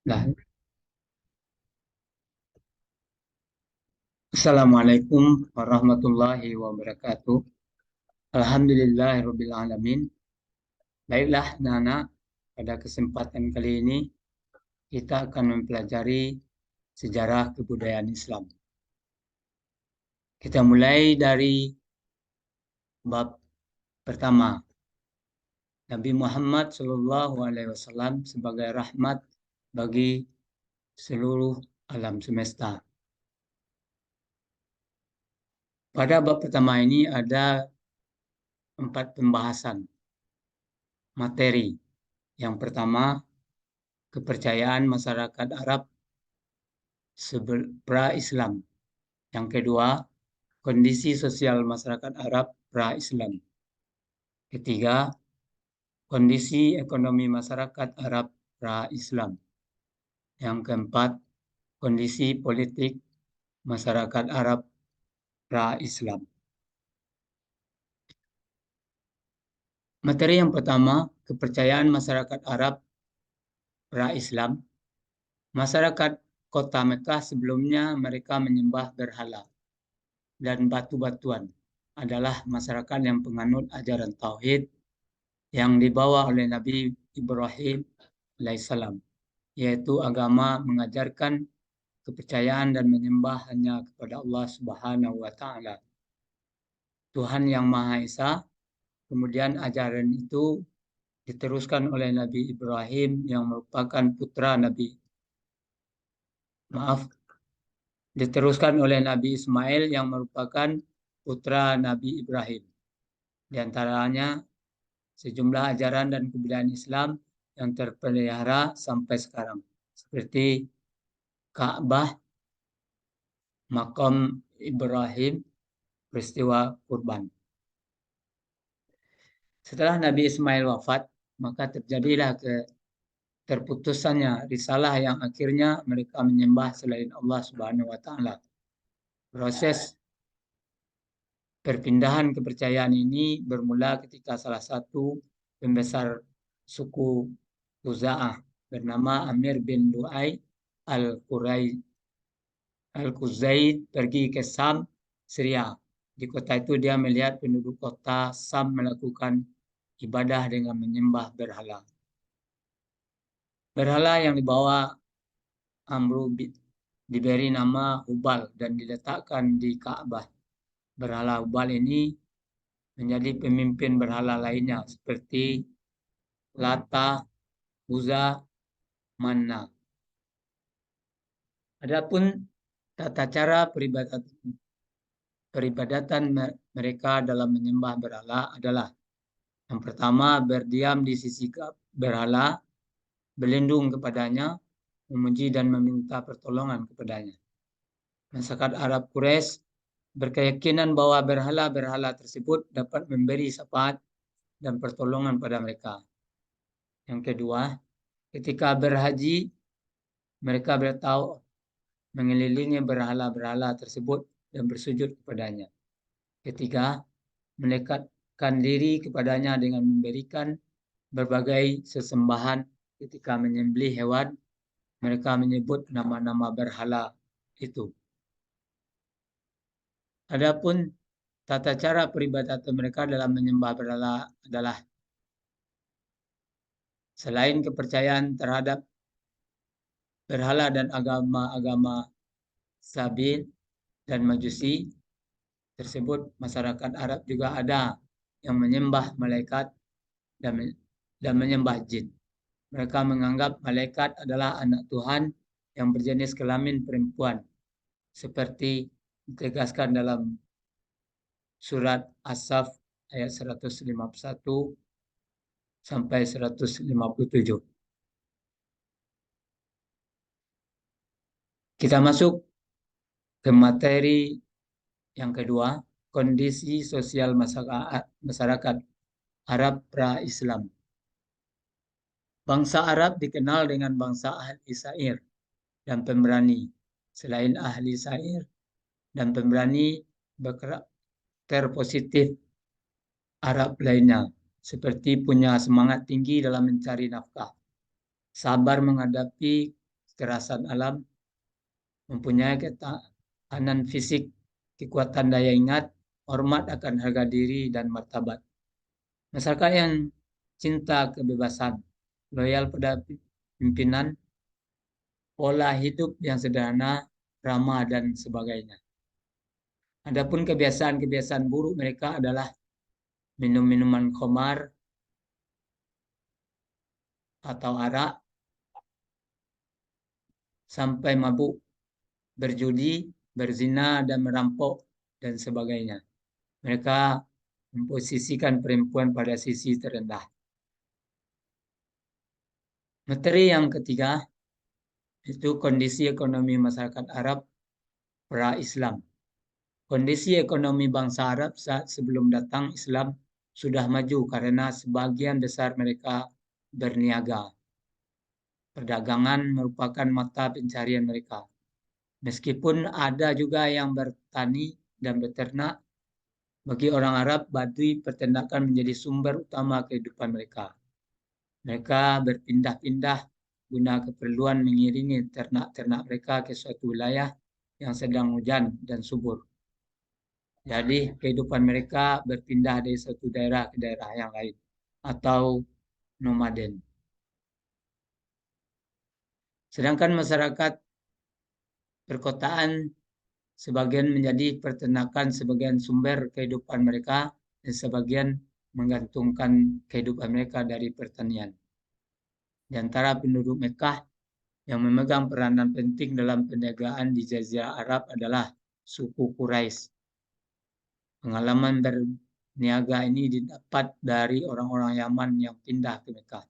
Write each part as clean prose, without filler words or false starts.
Nah, Assalamualaikum warahmatullahi wabarakatuh. Alhamdulillahirabbil alamin. Baiklah, Nana, pada kesempatan kali ini kita akan mempelajari sejarah kebudayaan Islam. Kita mulai dari bab pertama. Nabi Muhammad SAW sebagai rahmat bagi seluruh alam semesta. Pada bab pertama ini ada 4 pembahasan materi. Yang pertama, kepercayaan masyarakat Arab pra-Islam. Yang kedua, kondisi sosial masyarakat Arab pra-Islam. Ketiga, kondisi ekonomi masyarakat Arab pra-Islam. Yang keempat, kondisi politik masyarakat Arab pra-Islam. Materi yang pertama, kepercayaan masyarakat Arab pra-Islam. Masyarakat kota Mekah sebelumnya mereka menyembah berhala dan batu-batuan adalah masyarakat yang penganut ajaran tauhid yang dibawa oleh Nabi Ibrahim alaihissalam, yaitu agama mengajarkan kepercayaan dan menyembah hanya kepada Allah Subhanahu wa taala, Tuhan yang Maha Esa. Kemudian ajaran itu diteruskan oleh Nabi Ibrahim yang merupakan putra Nabi maaf diteruskan oleh Nabi Ismail yang merupakan putra Nabi Ibrahim. Di antaranya sejumlah ajaran dan kebudayaan Islam yang terpelihara sampai sekarang, seperti Ka'bah, makam Ibrahim, peristiwa kurban. Setelah Nabi Ismail wafat, maka terjadilah terputusannya risalah yang akhirnya mereka menyembah selain Allah Subhanahu wa taala. Proses perpindahan kepercayaan ini bermula ketika salah satu pembesar suku Khuza'ah bernama Amir bin Lu'ay Al-Quzaid pergi ke Sam, Syria. Di kota itu dia melihat penduduk kota Sam melakukan ibadah dengan menyembah berhala. Berhala yang dibawa Amru diberi nama Hubal dan diletakkan di Ka'bah. Berhala Hubal ini menjadi pemimpin berhala lainnya seperti Lata, Uzza, Manna. Adapun tata cara peribadatan mereka dalam menyembah berhala adalah yang pertama, berdiam di sisi berhala, berlindung kepadanya, memuji dan meminta pertolongan kepadanya. Masyarakat Arab Quraisy berkeyakinan bahwa berhala-berhala tersebut dapat memberi syafaat dan pertolongan pada mereka. Yang kedua, ketika berhaji, mereka bertahu mengelilingi berhala-berhala tersebut dan bersujud kepadanya. Ketiga, mendekatkan diri kepadanya dengan memberikan berbagai sesembahan. Ketika menyembelih hewan, mereka menyebut nama-nama berhala itu. Adapun tata cara peribadatan mereka dalam menyembah berhala adalah selain kepercayaan terhadap berhala dan agama-agama Sabil dan Majusi tersebut, masyarakat Arab juga ada yang menyembah malaikat dan menyembah jin. Mereka menganggap malaikat adalah anak Tuhan yang berjenis kelamin perempuan, seperti ditegaskan dalam surat As-Saff ayat 151 sampai 157. Kita masuk ke materi yang kedua, kondisi sosial masyarakat Arab pra-Islam. Bangsa Arab dikenal dengan bangsa ahli syair dan pemberani. Selain ahli syair dan pemberani, karakter positif Arab lainnya, seperti punya semangat tinggi dalam mencari nafkah, sabar menghadapi kekerasan alam, mempunyai ketahanan fisik, kekuatan daya ingat, hormat akan harga diri dan martabat. Masyarakat yang cinta kebebasan, loyal pada pimpinan, pola hidup yang sederhana, ramah, dan sebagainya. Adapun kebiasaan-kebiasaan buruk mereka adalah minum minuman khamar atau arak sampai mabuk, berjudi, berzina, dan merampok, dan sebagainya. Mereka memposisikan perempuan pada sisi terendah. Materi yang ketiga itu kondisi ekonomi masyarakat Arab pra-Islam. Kondisi ekonomi bangsa Arab saat sebelum datang Islam sudah maju karena sebagian besar mereka berniaga. Perdagangan merupakan mata pencarian mereka. Meskipun ada juga yang bertani dan beternak, bagi orang Arab, Baduy peternakan menjadi sumber utama kehidupan mereka. Mereka berpindah-pindah guna keperluan mengiringi ternak-ternak mereka ke suatu wilayah yang sedang hujan dan subur. Jadi kehidupan mereka berpindah dari satu daerah ke daerah yang lain atau nomaden. Sedangkan masyarakat perkotaan sebagian menjadi peternakan sebagian sumber kehidupan mereka dan sebagian menggantungkan kehidupan mereka dari pertanian. Di antara penduduk Mekah yang memegang peranan penting dalam perniagaan di Jazirah Arab adalah suku Quraisy. Pengalaman berniaga ini didapat dari orang-orang Yaman yang pindah ke Mekah.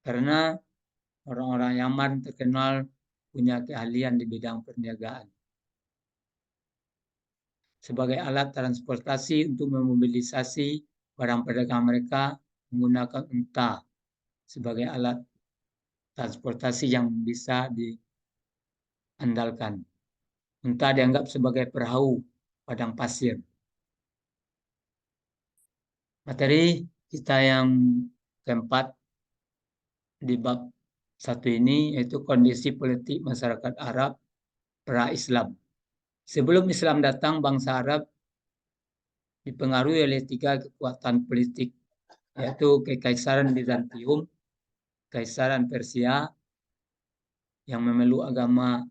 Karena orang-orang Yaman terkenal punya keahlian di bidang perniagaan. Sebagai alat transportasi untuk memobilisasi barang perdagangan mereka menggunakan unta sebagai alat transportasi yang bisa diandalkan. Unta dianggap sebagai perahu padang pasir. Materi kita yang keempat di bab 1 ini yaitu kondisi politik masyarakat Arab pra-Islam. Sebelum Islam datang, bangsa Arab dipengaruhi oleh 3 kekuatan politik, yaitu Kekaisaran Bizantium, Kekaisaran Persia yang memeluk agama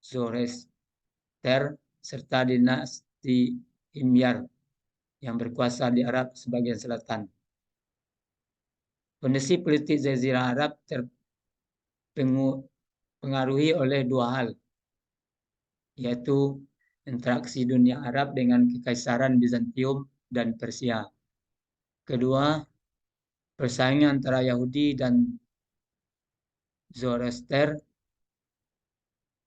Zoroaster, serta dinasti Himyar yang berkuasa di Arab sebagian selatan. Kondisi politik Jazirah Arab terpengaruhi oleh 2 hal, yaitu interaksi dunia Arab dengan Kekaisaran Bizantium dan Persia. Kedua, persaingan antara Yahudi dan Zoroaster.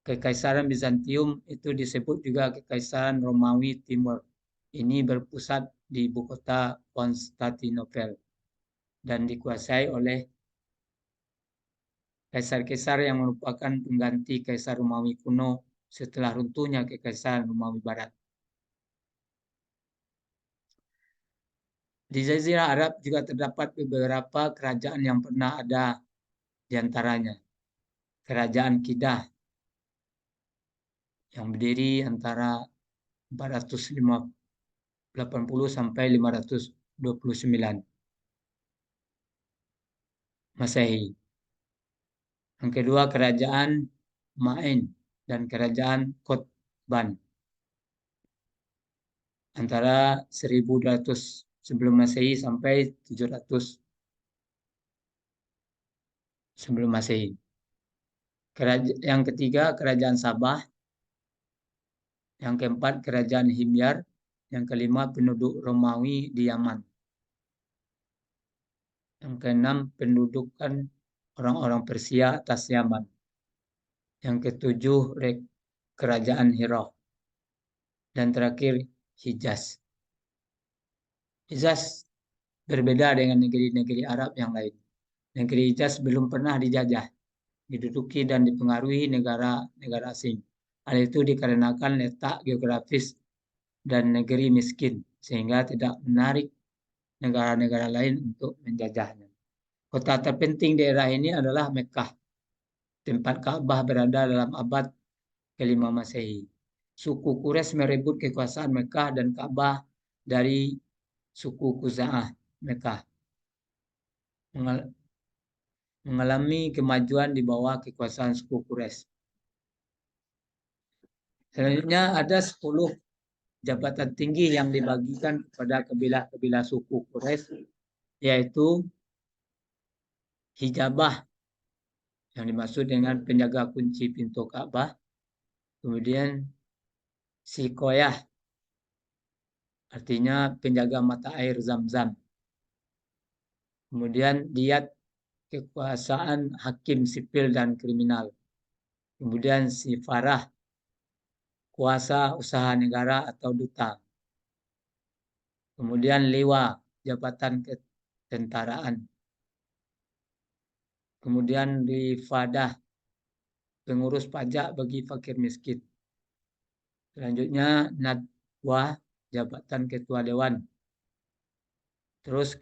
Kekaisaran Bizantium itu disebut juga Kekaisaran Romawi Timur. Ini berpusat di ibu kota Konstantinopel dan dikuasai oleh kaisar-kaisar yang merupakan pengganti Kaisar Romawi kuno setelah runtuhnya Kekaisaran Romawi Barat. Di Jazirah Arab juga terdapat beberapa kerajaan yang pernah ada, di antaranya Kerajaan Kidah yang berdiri antara 480 sampai 529 Masehi. Yang kedua Kerajaan Ma'in dan Kerajaan Qutban antara 1200 sebelum Masehi sampai 700 sebelum Masehi. Yang ketiga Kerajaan Sabah, yang keempat Kerajaan Himyar, yang kelima penduduk Romawi di Yaman, yang keenam pendudukan orang-orang Persia atas Yaman, yang ketujuh Kerajaan Hira, dan terakhir Hijaz. Hijaz berbeda dengan negeri-negeri Arab yang lain. Negeri Hijaz belum pernah dijajah, diduduki dan dipengaruhi negara-negara asing. Hal itu dikarenakan letak geografis dan negeri miskin, sehingga tidak menarik negara-negara lain untuk menjajahnya. Kota terpenting daerah ini adalah Mekah. tempat Ka'bah berada dalam abad ke-5 Masehi. Suku Quraisy merebut kekuasaan Mekah dan Ka'bah dari suku Khuza'ah Mekah, mengalami kemajuan di bawah kekuasaan suku Quraisy. Selanjutnya ada 10 jabatan tinggi yang dibagikan kepada kabilah-kabilah suku Quraisy, yaitu hijabah yang dimaksud dengan penjaga kunci pintu Ka'bah, kemudian sikoyah artinya penjaga mata air Zam-Zam, kemudian diat kekuasaan hakim sipil dan kriminal, kemudian sifarah kuasa usaha negara atau duta, kemudian liwa jabatan ketentaraan, kemudian rifadah pengurus pajak bagi fakir miskin. Selanjutnya nadwa jabatan ketua dewan. Terus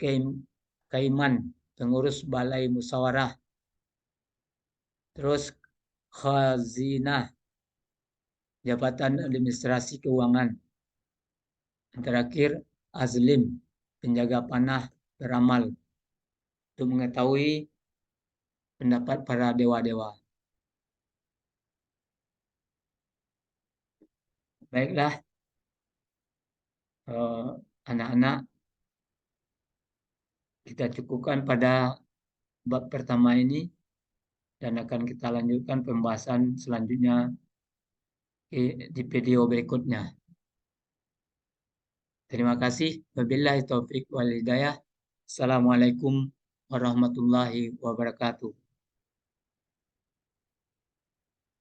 kaiman pengurus balai musyawarah. Terus khazinah jabatan administrasi keuangan. Terakhir azlim penjaga panah beramal untuk mengetahui pendapat para dewa-dewa. Baiklah, anak-anak, kita cukupkan pada bab pertama ini dan akan kita lanjutkan pembahasan selanjutnya di video berikutnya. Terima kasih. Wabillahi taufik wal hidayah. Assalamualaikum warahmatullahi wabarakatuh.